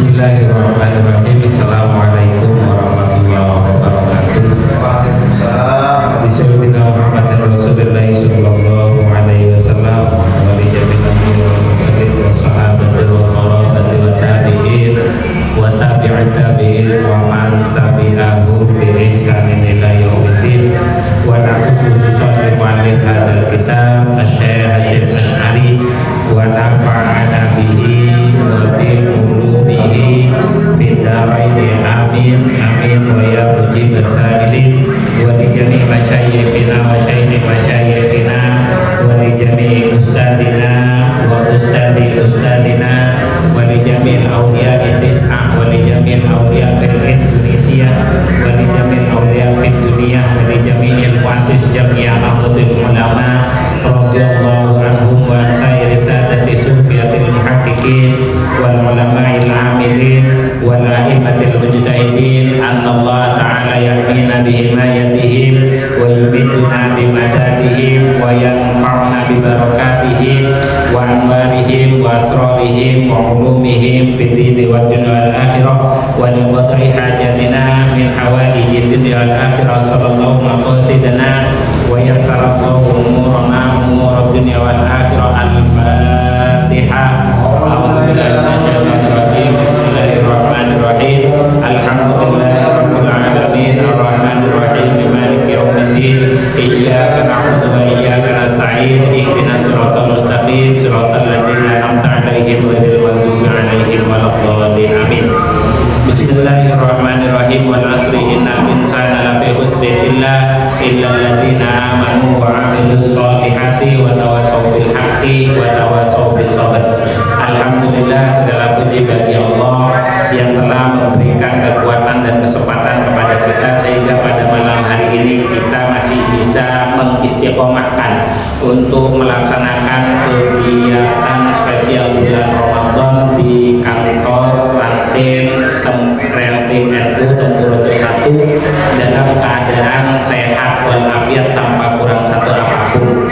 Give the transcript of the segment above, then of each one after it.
Bismillahirrahmanirrahim. Assalamualaikum warahmatullahi wabarakatuh. Waalaikumsalam. Bismillahirrahmanirrahim. Muhammadin Rasulullah sallallahu alaihi wasallam wa li jami'il mu'minin wa sahabati wa qarabati wa tabi'in wa tabi'it tabi'in wa man tabi'ahum bi ihsanin ila yaumiddin. Wa khususan li muallif hadzal kitab Asy-Syaikh Hasyim Asy'ari wa nafa'ana bihi wa bi ulumihi fid dharaini amin amin wa ya mujibas sa'ilin wa li jami' masyayikhina wa syaikhi masyayikhina wa li jami' ustadina wa ustadi ustadina wa li jami' awliya tis'ah wa li jami' awliya fil Indonesia wa li jami' awliya fid dunia wa li jami'il wasis jami'a aqdil ulama radhiyallahu anhum wa sayyidi sadati sufiyatil muhaqqiqin wal ulama'il amilin wal a'immatil mujtahidin annallaha ta'ala ya'mina bihimayatihim wa yubidduna bimadadihim wa yanfa'una bibarakatihim wa anwarihim wa asrarihim wa ulumihim fid dini wad dunya wal akhirah wa li qadri hajatina min hawaijid dunya wal akhirah sallallahu maqasidana wa yassarallahu umurana umurad dunya wal akhirah. Al-Fatihah. A'udzubillahi minasyaitonir rajim. Bismillahirrahmanirrahim. Alhamdulillahirabbil alamin arrahmanir rahim maliki yaumiddin. Iyyaka na'budu wa iyyaka nasta'in. Ihdinas siratal mustaqim siratal ladzina an'amta 'alaihim ghairil maghdubi 'alaihim waladdallin. Amin. Bismillahirrahmanirrahim. Wal 'asri innal insana lafi khusrin illa alladzina amanu wa 'amilus sholihati wa tawassaw bil haqqi wa tawassaw bis sabr. Alhamdulillah, segala puji bagi Allah yang telah memberikan kekuatan dan kesempatan kepada kita sehingga pada malam hari ini kita masih bisa mengistiqomahkan untuk melaksanakan kegiatan spesial bulan Ramadan di kantor Ranting NU Tempurjo 1 dalam keadaan sehat walafiat tanpa kurang satu apapun.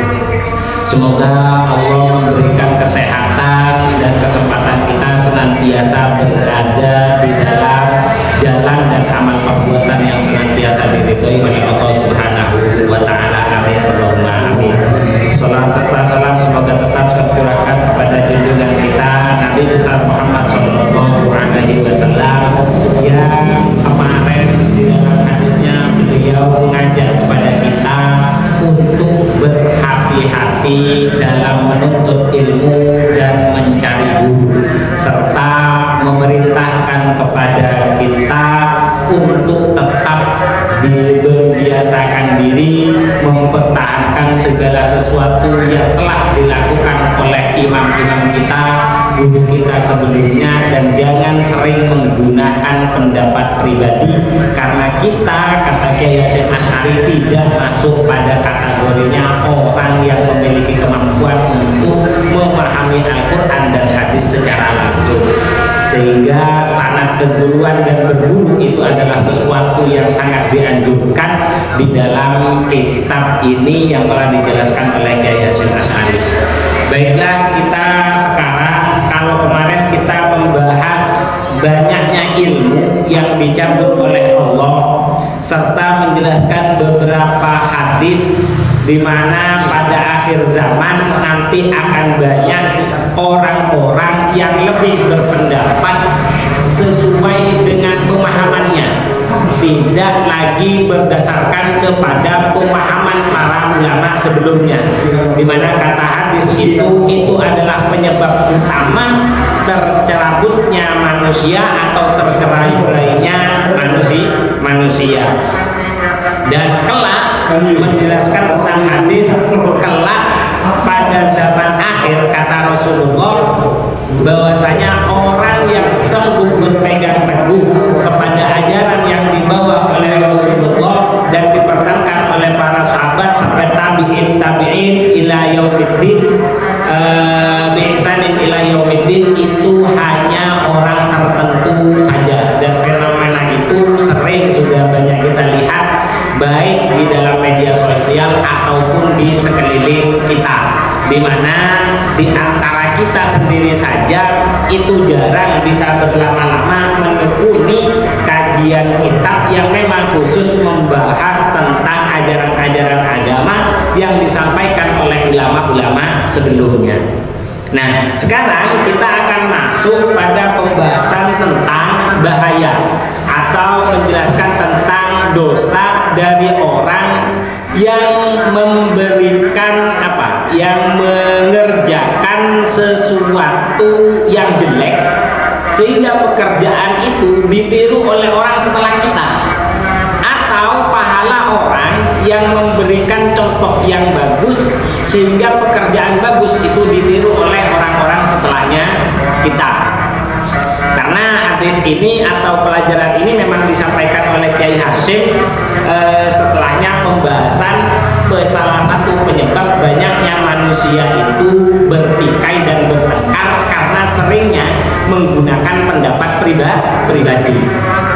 Semoga Allah memberikan kesehatan dan kesempatan kita senantiasa berada di dalam jalan dan amal perbuatan yang senantiasa diridhoi oleh Allah Subhanahu wa taala. Amin. Allahumma amin. Salam serta salam semoga tetap tercurahkan kepada junjungan kita Nabi besar Muhammad sallallahu alaihi wasallam yang kemarin di dalam hadisnya beliau mengajak kepada kita untuk berhati-hati dalam menuntut ilmu dan mencari guru, serta memerintahkan kepada kita untuk tetap membiasakan diri mempertahankan segala sesuatu yang telah dilakukan oleh imam-imam kita, guru kita sebelumnya, dan jangan sering menggunakan pendapat pribadi karena kita, kata Kiai Hasyim Asy'ari, tidak masuk pada kategorinya orang yang memiliki kemampuan untuk memahami Al-Quran dan hadis secara langsung, sehingga sanad keguruan dan berguru itu adalah sesuatu yang sangat dianjurkan di dalam kitab ini yang telah dijelaskan oleh Kiai Hasyim Asy'ari. Baiklah, kita sekarang, kalau kemarin kita membahas banyaknya ilmu yang dicabut oleh Allah serta menjelaskan beberapa hadis di mana pada akhir zaman nanti akan banyak orang-orang yang lebih berpendapat sesuai dengan pemahamannya, tidak lagi berdasarkan kepada pemahaman para ulama sebelumnya, di mana kata hadis itu adalah penyebab utama tercerabutnya manusia atau tercerai-berainya manusia. Dan kelak menjelaskan tentang hadis kelak pada zaman akhir, kata Rasulullah, bahwasanya orang yang sanggup berpegang teguh kepada ajaran yang dibawa oleh Rasulullah dan dipertahankan oleh para sahabat sampai tabi'in ila yaumiddin, bi ihsanin ila yaumiddin, itu hanya orang tertentu saja. Dan fenomena itu sering sudah banyak kita lihat baik di dalam media sosial ataupun di sekeliling kita, di mana di antara kita sendiri sendiri saja itu jarang bisa berlama-lama menekuni kajian kitab yang memang khusus membahas tentang ajaran-ajaran agama yang disampaikan oleh ulama-ulama sebelumnya. Nah, sekarang kita akan masuk pada pembahasan tentang bahaya atau menjelaskan tentang dosa dari orang yang memberikan yang mengerjakan sesuatu yang jelek sehingga pekerjaan itu ditiru oleh orang setelah kita, atau pahala orang yang memberikan contoh yang bagus sehingga pekerjaan bagus itu ditiru oleh orang-orang setelahnya kita. Karena hadis ini atau pelajaran ini memang disampaikan oleh Kiai Hasyim setelahnya pembahasan salah satu penyebab banyaknya manusia itu bertikai dan bertengkar karena seringnya menggunakan pendapat pribadi.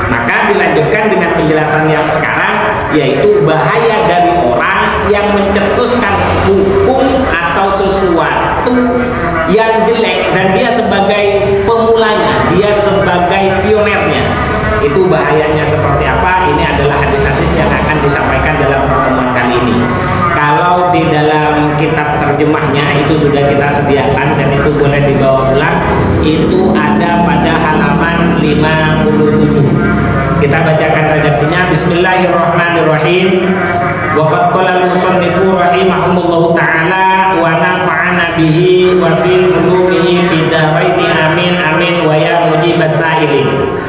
Maka dilanjutkan dengan penjelasan yang sekarang, yaitu bahaya dari orang yang mencetuskan hukum atau sesuatu yang jelek dan dia sebagai pemulanya, dia sebagai pionernya. Itu bahayanya seperti apa? Ini adalah hadis-hadis yang akan disampaikan dalam pertemuan kali ini. Kalau di dalam kitab terjemahnya itu sudah kita sediakan dan itu boleh dibawa pulang. Itu ada pada halaman 57. Kita bacakan redaksinya. Bismillahirrahmanirrahim. Wa qad qala al-musannifu rahimahumullahu ta'ala wa nafa'ana bihi wa bi ulumihi fi daraini amin amin wa ya mujibas sa'ilin.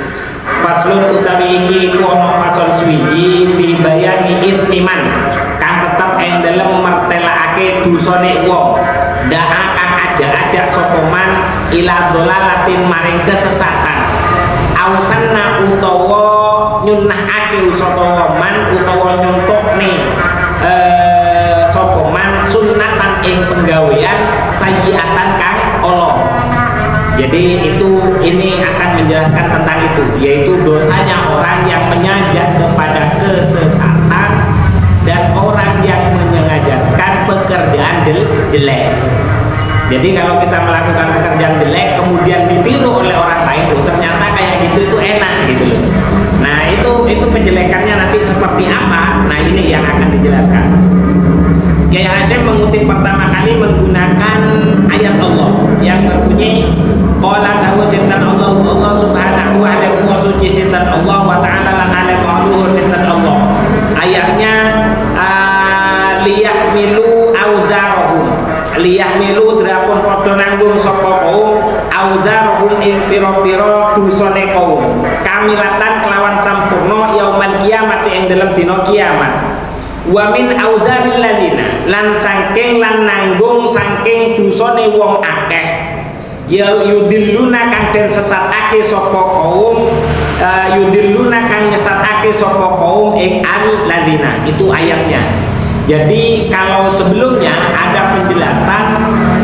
Faslun utawi iki iku ana fasal suwiji fi bayani ismiman kang tetep ing dalem mertelakake dosane wong da'a kang ajak-ajak sapa man ila dolalatin maring kesesatan ausanna utawa nyunahake sapa man utawa nyuntukne sapa man sunnatan ing penggawean sayyiatan kang ala. Jadi ini akan menjelaskan tentang itu, yaitu dosanya orang yang mengajak kepada kesesatan dan orang yang mengajarkan pekerjaan jelek. Jadi kalau kita melakukan pekerjaan jelek kemudian ditiru oleh orang lain, ternyata kayak gitu itu enak gitu loh. Nah itu kejelekannya nanti seperti apa? Nah ini yang akan dijelaskan. Kiai Hasyim mengutip pertama kali menggunakan ayat Allah yang berbunyi qala ta'ala sintan Allah subhanahu wa ta'ala wa suci sintan Allah wa ta'ala lan alim ma'luhur sintan Allah. Ayatnya liyahmilu auzarahum, liyahmilu drapun padha nanggung sapa kaum auzarahum ing pira-pira dosane kaum kamilatan kelawan sampurna yaumal kiamati ing dalam dina kiamat. Wa min auzaril ladina lan saking lan nanggung saking dosane wong akeh ya yudilluna kang den sesatake sapa kaum yudilluna kang nyesatake sapa kaum ing al ladina. Itu ayatnya. Jadi kalau sebelumnya ada penjelasan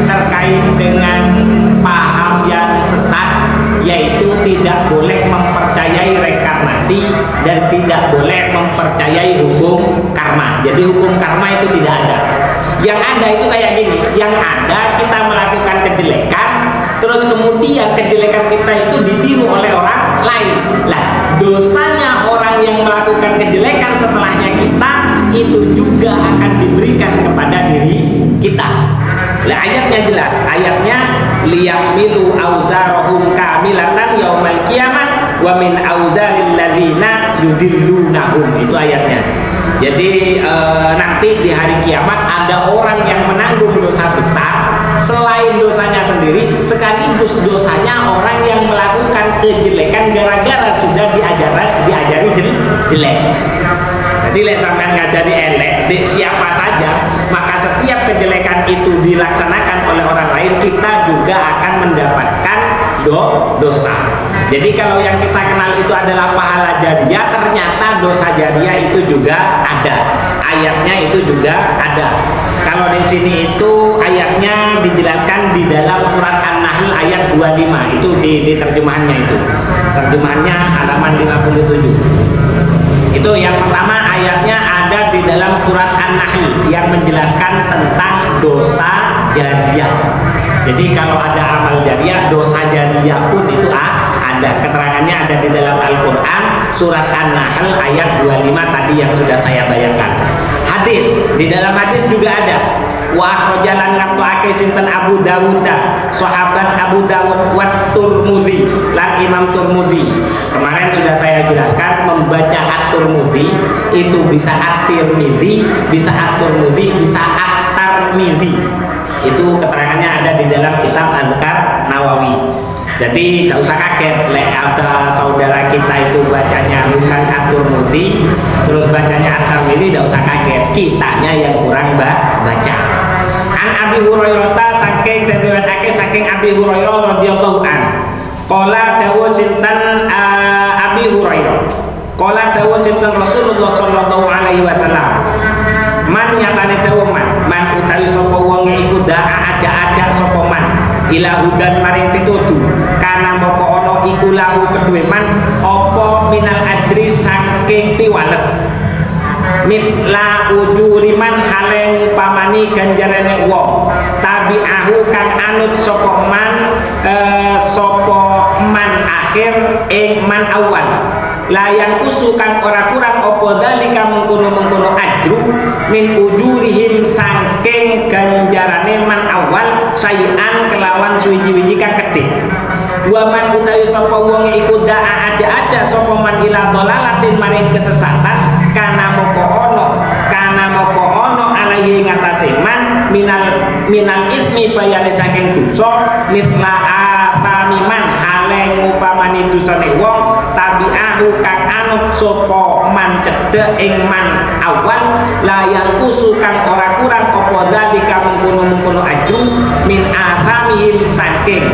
terkait dengan paham yang sesat, yaitu tidak boleh mempercayai reinkarnasi dan tidak boleh mempercayai hukum karma. Jadi hukum karma itu tidak ada. Yang ada itu kayak gini, yang ada kita melakukan kejelekan, terus kemudian kejelekan kita itu ditiru oleh orang lain. Lah, dosanya orang yang melakukan kejelekan setelahnya kita itu juga akan diberikan kepada diri kita. Lah ayatnya jelas, ayatnya liyahmilu auzarahum kamilatan yaumal qiyamah wa min auzaril ladzina yudillunahum. Itu ayatnya. Jadi nanti di hari kiamat ada orang yang menanggung dosa besar selain dosanya sendiri, sekaligus dosanya orang yang melakukan kejelekan gara-gara sudah diajari jelek. Jadi lek sampean ngajari elek di siapa saja, maka setiap kejelekan itu dilaksanakan oleh orang lain, kita juga akan mendapatkan dosa. Jadi kalau yang kita kenal itu adalah pahala jariah, ternyata dosa jariah itu juga ada. Ayatnya itu juga ada. Kalau di sini itu ayatnya dijelaskan di dalam surat An-Nahl ayat 25. Itu di terjemahannya itu. Terjemahannya halaman 57. Itu yang pertama, ayatnya ada di dalam surat An-Nahl yang menjelaskan tentang dosa jariyah. Jadi kalau ada amal jariyah, dosa jariyah pun itu ada. Keterangannya ada di dalam Al-Quran surat An-Nahl ayat 25 tadi yang sudah saya bayangkan. Hadis, di dalam hadis juga ada wa akhrajalan ngartoake sinten Abu Dawud, sahabat Abu Dawud wa Turmudzi lan Imam Turmudzi. Kemarin sudah saya jelaskan membaca At-Turmudzi itu bisa At-Tirmidzi, bisa At-Turmudzi, bisa At-Tarmidzi. Itu keterangannya ada di dalam kitab Adhkar Nawawi. Jadi tidak usah kaget, ada saudara kita itu bacanya bukan At-Turmudzi, terus bacanya At-Tarmidzi, tidak usah kaget, kitanya yang kurang baca. An Abi Hurairah saking dan riwayatake saking Abi Hurairah radhiyallahu an. Qala dawu sinten Abi Hurairah. Qala dawu sinten Rasulullah sallallahu alaihi wasallam. Man nyatane dawu man utawi sapa wong iku da'a aja-aja sapa man ila hudan maring pitutu kana moko ana iku lahu kedue man apa minal adri saking piwales misla ujuriman hale ngupamani ganjarane wong tabi'ahu kang anut sapa man akhir ing man awal layang kusukan ora kurang apa dalika mengkono ajru min ujurihim saking ganjarane man awal sayan kelawan suwiji-wiji kang gedhe. Wa man utawi sapa wong iku da'a aja sapa man ila dolalatin maring kesesatan kana moko ono alaihi ngatasé man minal ismi bayane saking dosa misla asami man hale ngupamani dosane wong tabi'ahu kang anut sapa man cedhek ing man awal layang kusu kang ora kurang apa dalika mengkono ajru min athamihim saking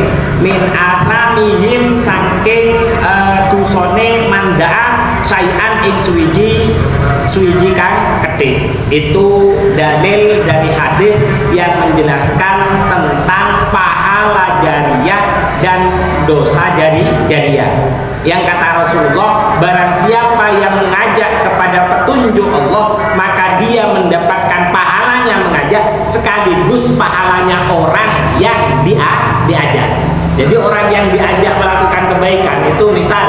dosane mandaa sayan ing suwiji kang gedhe. Itu dalil dari hadis yang menjelaskan tentang pahala jariyah dan dosa jariyah. Yang kata Rasulullah, barang siapa yang mengajak kepada petunjuk Allah, maka dia mendapatkan pahalanya mengajak sekaligus pahalanya orang yang diajak. Jadi orang yang diajak melakukan kebaikan itu misal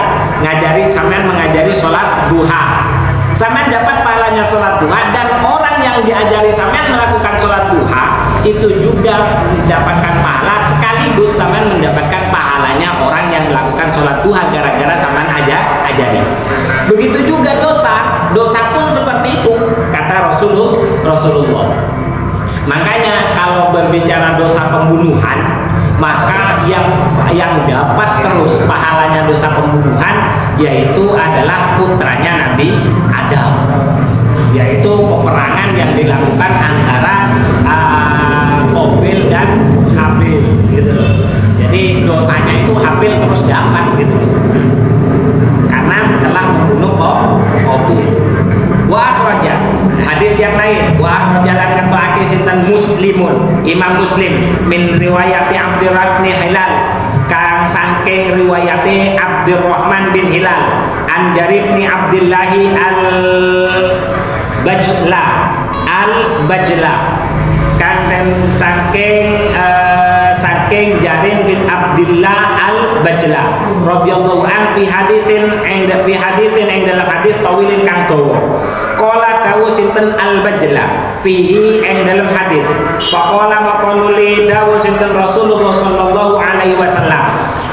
sampean mengajari sholat duha, sampean dapat pahalanya sholat duha, dan orang yang diajari sampean melakukan sholat duha itu juga mendapatkan pahala sekaligus sampean mendapatkan pahalanya orang yang melakukan sholat duha gara-gara sampean ajari. Begitu juga dosa pun seperti itu kata Rasulullah. Makanya kalau berbicara dosa pembunuhan, maka yang dapat terus pahalanya dosa pembunuhan yaitu adalah putranya Nabi Adam, yaitu peperangan yang dilakukan antara Qabil dan Habil gitu loh. Jadi dosanya itu Habil terus dapat gitu loh, karena telah membunuh Qabil. Wa akhraja, hadis yang lain, wa akhrajalan katoake sinten Muslimun, Imam Muslim min riwayati Abdurrahman bin Hilal kang saking riwayate Abdurrahman bin Hilal an Jarir bin Abdullah al-Bajla kang saking Jarir bin Abdullah al-Bajla radhiyallahu an fi hadisin ing dalam hadis tawilin kang dawa. Qala dawu sinten al-Bajla fihi ing dalam hadis. Faqala maqanuli dawu sinten Rasulullah sallallahu alaihi wasallam.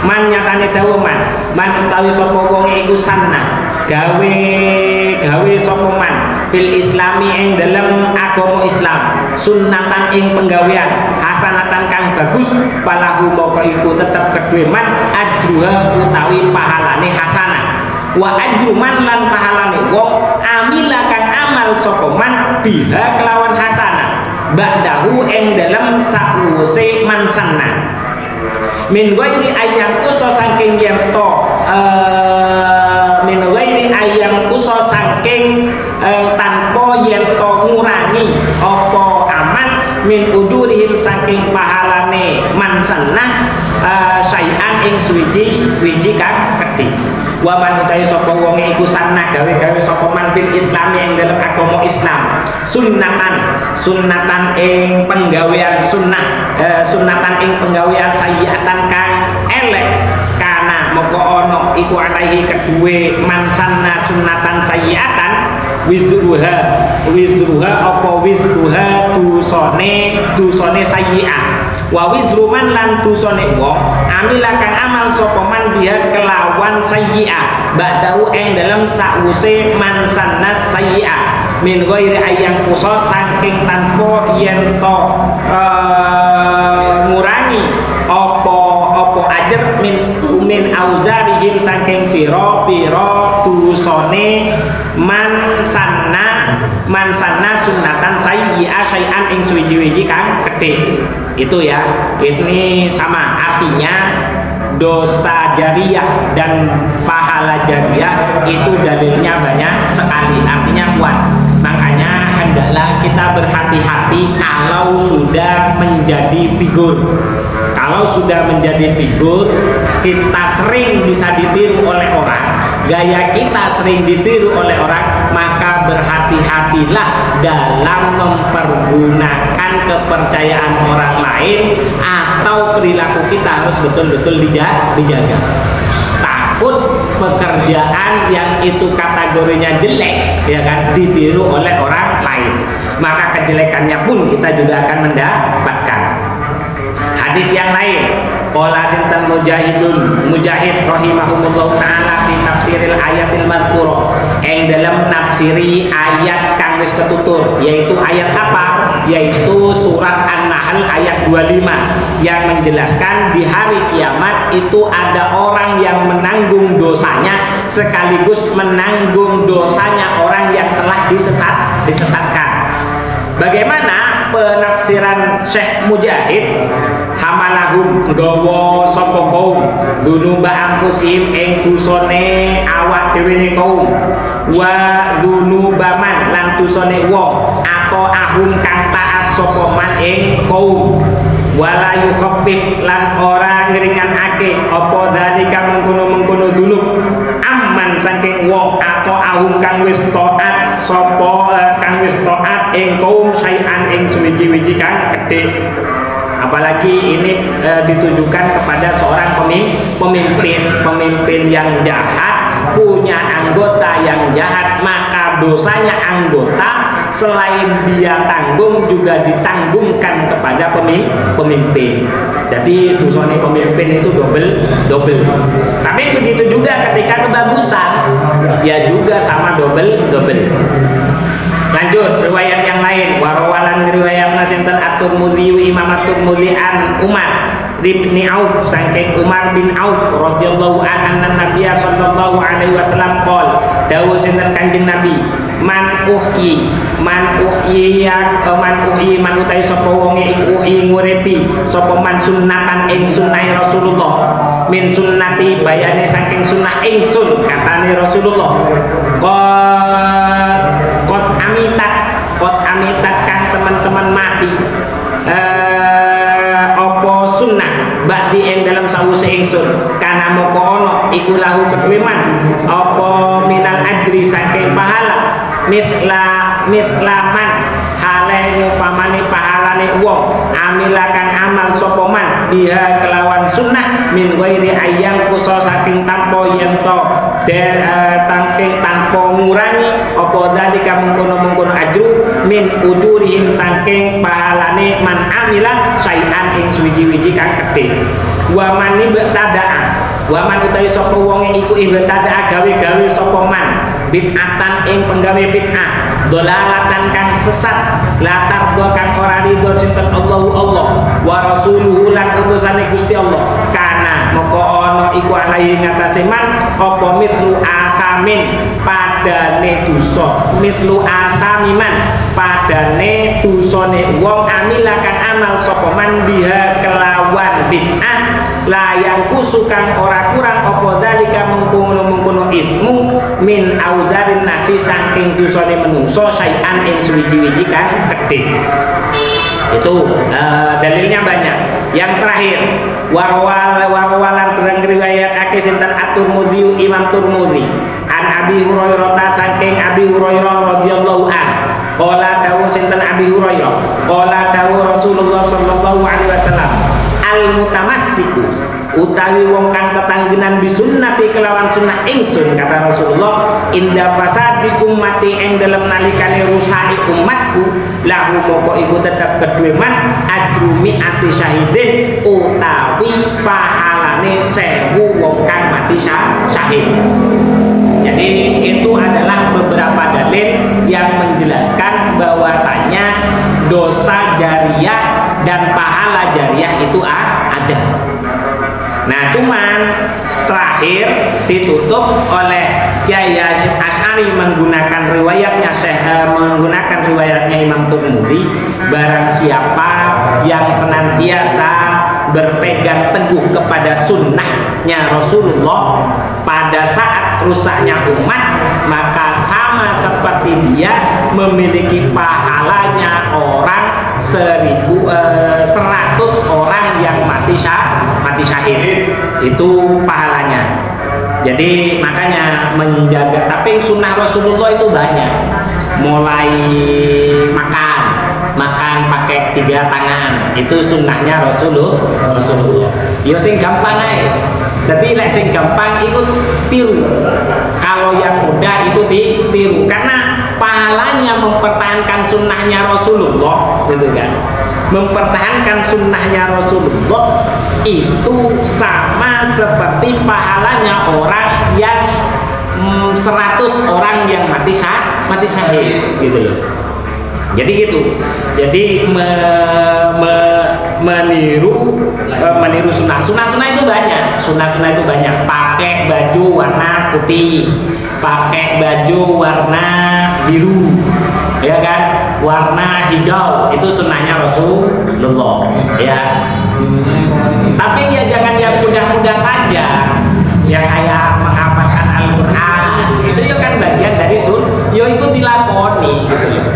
Man nyatane dawu man utawi sapa wong iku sanna gawe sapa man fil islami ing dalam agama Islam sunnatan ing penggawean hasanatan kang bagus falahu moko iku tetep kedue man ajruha utawi pahalane hasanah wa ajruman lan pahalane wong amila kang amal sapa man biha kelawan hasanah ba'dahu ing dalam sakwuse man sanna min ghairi ayang uso saking yen to min ghairi ayang uso saking tanpa yen to ngurangi apa aman min ujurihim saking pahalane man sanah sayan ing ing suwiji kang gedhe. Wa man utawi sapa wonge iku sanna gawe-gawe sapa man fil Islam ing dalam agama Islam sunnatan ing penggawean sunnatan ing penggawean sayyiatan kang elek kana moko ono iku alaihi kedue man sanna sunnatan sayyiatan wizruha apa wizruha dusone sayyi'ah wa wizruman lan dusone wong amila kang amal sapa man biha kelawan sayyi'ah ba'dahu ing dalam sakwuse man sanna sayyi'ah min ghairi ayang kuso saking tanpa yen to ngurangi apa ajar min auzarihim saking pira-pira dusane man sanna sunnatan sayyi'ah syai'an ing suwiji-wiji kang gedhe. Itu ya, ini sama artinya dosa jariyah dan pahala jariyah itu dalilnya banyak sekali, artinya kuat. Makanya hendaklah kita berhati-hati kalau sudah menjadi figur. Kalau sudah menjadi figur, kita sering bisa ditiru oleh orang, gaya kita sering ditiru oleh orang, maka berhati-hatilah dalam mempergunakan kepercayaan orang lain atau perilaku kita harus betul-betul dijaga. Takut pekerjaan yang itu kategorinya jelek, ya kan, ditiru oleh orang lain, maka kejelekannya pun kita juga akan mendapatkan. Hadis yang lain, qala sinten Mujahid rahimahumullah taala fi tafsiril ayatil madhkurah, yang dalam nafsiri ayat kang wis ketutur, yaitu ayat apa? Yaitu surat An-Nahl ayat 25 yang menjelaskan di hari kiamat itu ada orang yang menanggung dosanya sekaligus menanggung dosanya orang yang telah disesatkan. Bagaimana penafsiran Syekh Mujahid? Hamalahum gawa sapa kaum dzunuba anfusihim ing dosane awak dhewe ne kaum wa dzunuba man lan dosane wong atau ahum kang taat sapa man ing kaum wala yukhaffif lan ora ngringanake apa dalika mengkono-mengkono dzunub amman saking wong atau ahum kang wis taat sapa kang wis taat ing kaum syai'an ing suwiji-wiji kang gedhe. Apalagi ini ditujukan kepada seorang pemimpin yang jahat, punya anggota yang jahat, maka dosanya anggota selain dia tanggung juga ditanggungkan kepada pemimpin. Jadi dosanya pemimpin itu double. Tapi begitu juga ketika kebagusan, dia juga sama double. Lanjut riwayat yang lain, warawalan riwayat nasinten at-Tirmidzi Imam at-Tirmidzi an Umar bin Auf saking Umar bin Auf radhiyallahu anhu Nabiya sallallahu alaihi wasallam qol dawuh sinten Kanjeng Nabi man uhyi man utai sapa wonge iku uhyi nguripi sapa man sunnatan ing sunnahe Rasulullah min sunnati bayane saking sunnah ingsun katane Rasulullah kot amitat kan teman-teman mati apa sunnah ba'di ing dalam sawuse ingsun kana moko ono iku lahu kedue man apa minal ajri saking pahala mislaman hale nyupamane pahalane wong amilakan amal sapa man biha kelawan sunnah min ghairi ayang kuso saking tanpa yen to tangking tanpa ngurangi apa dalika mengkono ajru min ujurihim saking pahalane man amila syai'an ing suwiji-wiji kang gedhe wa man utawi sapa wonge iku ibtada'a gawe-gawe sapa man bid'atan ing penggawe bid'ah dolalatan kang sesat latar do kang ora ridho sinten Allah wa rasuluhu lan utusane Gusti Allah kana moko ana iku alaihi ngatasé man apa mislu asamin padane dosa mislu asamiman padane dosane wong amilakan amal sapa man biha kelawan bid'ah layang kusukan ora kurang apa dalika mengkono ismu min auzarin nasi saking dosane menungso syai'an ing suwiji-wiji kang gedhe. Itu dalilnya banyak. Yang terakhir, warwalan dereng riwayat akeh sinten At-Tirmidzi, Imam Tirmidzi an Abi Hurairah saking Abi Hurairah radhiyallahu an. Qala dawu sinten Abi Hurairah, qala dawu Rasulullah sallallahu alaihi wasallam, al-mutamassiku utawi wong kang tetanggenan bisunnati kelawan sunnah ingsun, kata Rasulullah, inda fasadi ummati ing dalem nalikane rusake umatku, lahu moko iku tetep kedue man ajrumi ati syahidin utawi pahalane 1000 wong kang mati syahid. Jadi itu adalah beberapa dalil yang menjelaskan bahwasanya dosa jariyah dan pahala jariyah itu ada. Nah, cuman terakhir ditutup oleh Kyai Hasyim Asy'ari menggunakan riwayatnya Imam Tirmidzi, barang siapa yang senantiasa berpegang teguh kepada sunnahnya Rasulullah pada saat rusaknya umat, maka sama seperti dia memiliki pahalanya orang 100 orang yang mati syahid. Itu pahalanya. Jadi makanya menjaga, tapi sunnah Rasulullah itu banyak, mulai makan pakai 3 tangan, itu sunnahnya Rasulullah. Yo sing gampang ae. Jadi lek sing gampang ikut tiru. Kalau yang mudah itu ditiru, karena pahalanya mempertahankan sunnahnya Rasulullah, gitu kan. Mempertahankan sunnahnya Rasulullah itu sama seperti pahalanya orang yang 100 orang yang mati syahid, gitu loh. Jadi gitu. Jadi meniru sunnah itu banyak. Sunnah itu banyak. Pakai baju warna putih, pakai baju warna biru, ya kan? Warna hijau, itu sunnahnya Rasulullah, ya. Tapi ya jangan yang mudah-mudah saja, yang kayak menghafalkan Al-Quran, itu ya kan bagian dari yo ikut dilakoni, gitu loh.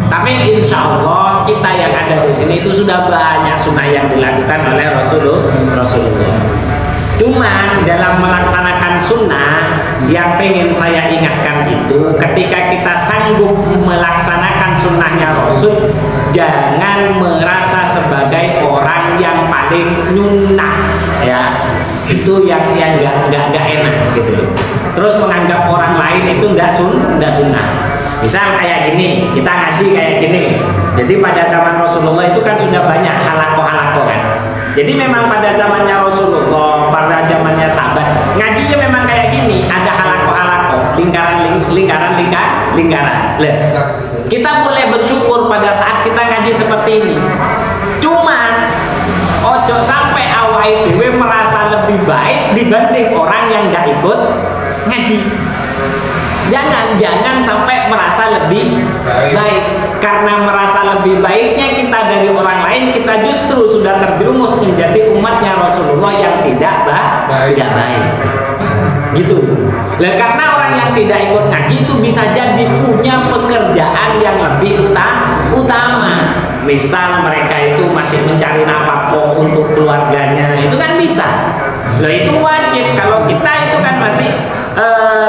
Tapi insya Allah kita yang ada di sini itu sudah banyak sunnah yang dilakukan oleh Rasulullah. Cuman dalam melaksanakan sunnah, yang pengen saya ingatkan itu, ketika kita sanggup melaksanakan sunnahnya Rasul, jangan merasa sebagai orang yang paling nyunnah, ya. Itu yang nggak enak, gitu. Terus menganggap orang lain itu nggak sunnah. Misal kayak gini, kita ngaji kayak gini. Jadi pada zaman Rasulullah itu kan sudah banyak halaqah kan. Jadi memang pada zamannya Rasulullah, pada zamannya sahabat, ngajinya memang kayak gini, ada halaqah, lingkaran. Kita boleh bersyukur pada saat kita ngaji seperti ini. Cuman ojo sampai awake dhewe merasa lebih baik dibanding orang yang nggak ikut ngaji. Jangan sampai merasa lebih baik. Karena merasa lebih baiknya kita dari orang lain, kita justru sudah terjerumus menjadi umatnya Rasulullah yang tidak baik. Gitu. Nah, karena orang yang tidak ikut ngaji itu bisa jadi punya pekerjaan yang lebih utama. Misal mereka itu masih mencari nafkah untuk keluarganya, itu kan bisa. Loh, itu wajib. Kalau kita itu kan masih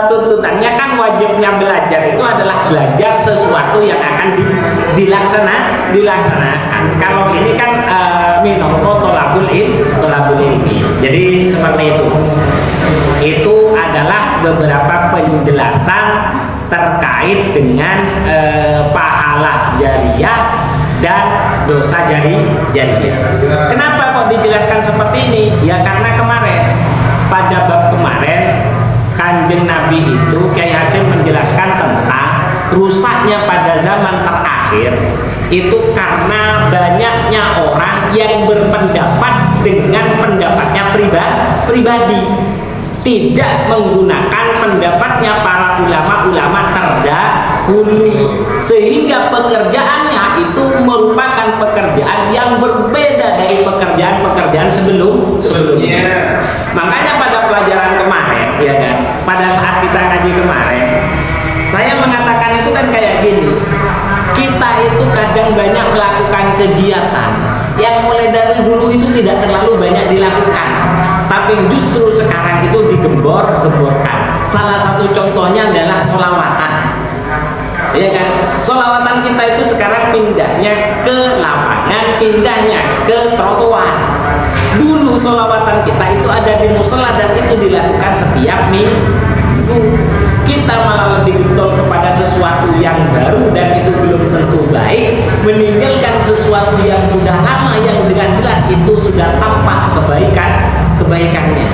tuntutannya kan wajibnya belajar itu adalah belajar sesuatu yang akan dilaksanakan. Kalau ini kan minangka tolabul ilmi. Jadi seperti itu. Itu adalah beberapa penjelasan terkait dengan pahala jariyah dan dosa jariyah. Kenapa kok dijelaskan seperti ini? Ya karena kemarin pada bab kemarin Kanjeng Nabi itu Kyai Hasyim menjelaskan tentang rusaknya pada zaman terakhir itu karena banyaknya orang yang berpendapat dengan pendapatnya pribadi, tidak menggunakan pendapatnya para ulama-ulama terdahulu, sehingga pekerjaannya itu merupakan pekerjaan yang berbeda dari pekerjaan sebelumnya. Makanya pada pelajaran kemarin, ya kan, pada saat kita ngaji kemarin, saya mengatakan itu kan kayak gini, kita itu kadang banyak melakukan kegiatan yang mulai dari dulu itu tidak terlalu banyak dilakukan, tapi justru sekarang itu digembor-gemborkan. Salah satu contohnya adalah sholawatan, ya kan? Sholawatan kita itu sekarang pindahnya ke lapangan, pindahnya ke trotoar. Dulu sholawatan kita itu ada di musola dan itu dilakukan setiap minggu. Kita malah lebih getol kepada sesuatu yang baru dan itu belum tentu baik, meninggalkan sesuatu yang sudah lama yang dengan jelas itu sudah tampak kebaikannya.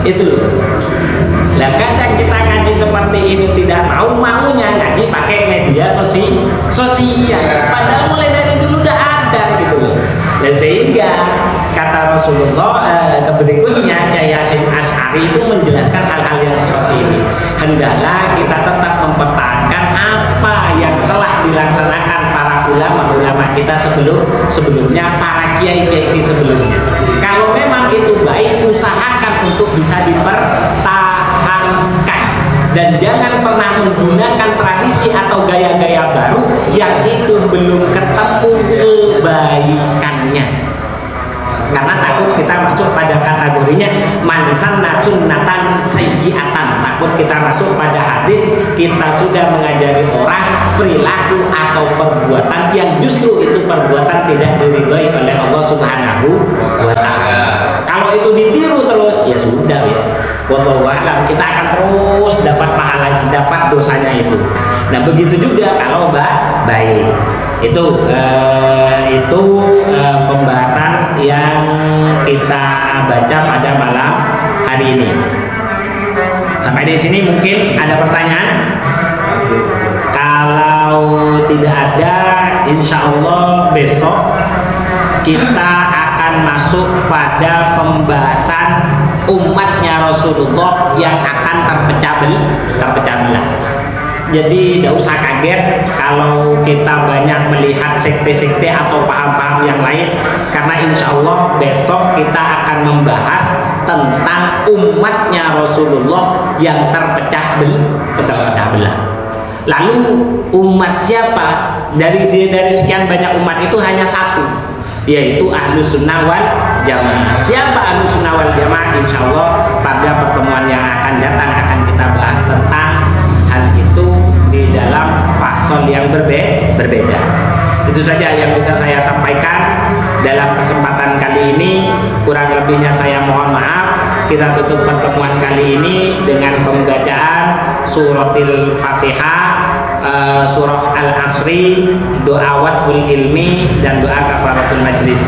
Itu loh. Nah, kadang kita ngaji seperti ini tidak maunya ngaji pakai media sosial. Padahal mulai dari dulu udah ada gitu loh. Dan sehingga kata Rasulullah berikutnya Kyai Hasyim Asy'ari itu menjelaskan hal-hal yang seperti ini. Hendaklah kita tetap mempertahankan apa yang telah dilaksanakan para ulama kita sebelumnya, para kiai-kiai sebelumnya. Kalau memang itu baik, usahakan untuk bisa dipertahankan dan jangan pernah menggunakan tradisi atau gaya-gaya baru yang itu belum ketemu kebaikannya. Karena takut kita masuk pada kategorinya man sanna sunnatan sayyi'atan. Takut kita masuk pada hadis kita sudah mengajari orang perilaku atau perbuatan yang justru itu perbuatan tidak diridhoi oleh Allah Subhanahu wa taala. Kalau itu ditiru terus ya sudah wis. Wallahu a'lam, kita akan terus dapat pahala, dapat dosanya itu. Nah, begitu juga kalau baik. Itu pembahasan yang kita baca pada malam hari ini. Sampai di sini mungkin ada pertanyaan? Kalau tidak ada, insya Allah besok kita akan masuk pada pembahasan umatnya Rasulullah yang akan terpecah belah. Jadi tidak usah kaget kalau kita banyak melihat sekte-sekte atau paham-paham yang lain, karena insya Allah besok kita akan membahas tentang umatnya Rasulullah yang terpecah belah. Lalu umat siapa? Dari sekian banyak umat itu hanya satu, yaitu Ahlus Sunnah wal Jamaah. Siapa Ahlus Sunnah wal Jamaah? Insya Allah pada pertemuan yang akan datang akan kita bahas tentang hal itu di dalam fasal yang berbeda. Itu saja yang bisa saya sampaikan dalam kesempatan kali ini. Kurang lebihnya saya mohon maaf. Kita tutup pertemuan kali ini dengan pembacaan suratil Fatihah, surah Al-Asri, doa Wadul Ilmi, dan doa kafaratul majlis.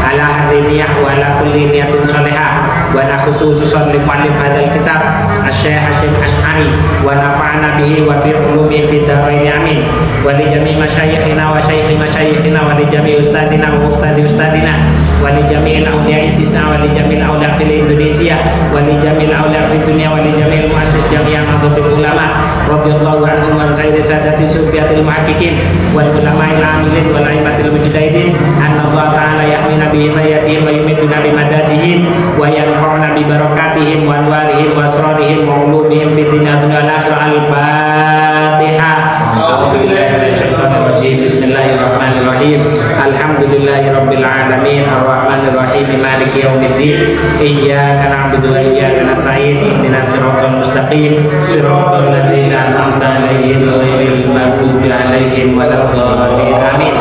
Ala hadiniyah wa ala kulli niyatin salihah wa na khususan li muallif hadzal kitab Asy-Syaikh Hasyim Asy'ari wa nafa'ana bihi wa bi ulumi fi dharain amin wa li jami' masyayikhina wa syaikhi masyayikhina wa li jami' ustadina wa ustadi ustadina wa li jami'il awliya'i tis'a wa li jami'il awliya' fil Indonesia wa li jami'il awliya' fid dunya wa li jami'il muassis jami'an nahdlatul ulama radhiyallahu anhum wa sayyidi sadati sufiyatil muhaqqiqin wal ulama'il amilin wal a'immatil mujtahidin anna Allah ta'ala yahmina bi hidayatihim wa yumidduna bi madadihim wa yanfa'una bi barakatihim wa anwarihim wa asrarihim wa ulumihim fid dunya wal akhirah. Al-Fatihah. A'udzubillahi minasyaitonir rajim. Bismillahirrahmanirrahim. Alhamdulillahirabbil alamin arrahmanir rahim maliki yaumiddin. Iyyaka na'budu wa iyyaka nasta'in. Ihdinas siratal mustaqim. Siratal ladzina an'amta 'alaihim ghairil maghdubi 'alaihim waladdallin. Amin.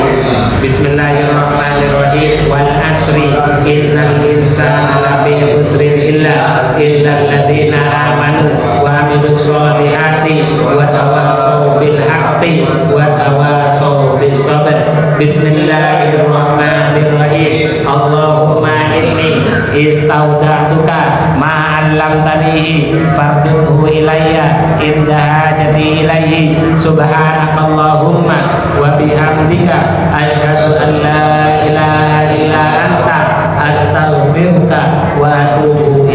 Bismillahirrahmanirrahim. Wal asri innal insana lafi khusrin illa alladzina amanu wa amilus solihati wa tawassaw bil haqqi wa tawassaw bis sabr. Bismillahirrahmanirrahim. Allahumma inni istauda'tuka ma 'allamtanihi fardhu ilayya inda hajati ilaihi. Subhanakallahumma wa bihamdika asyhadu an la ilaha illa anta astaghfiruka wa atubu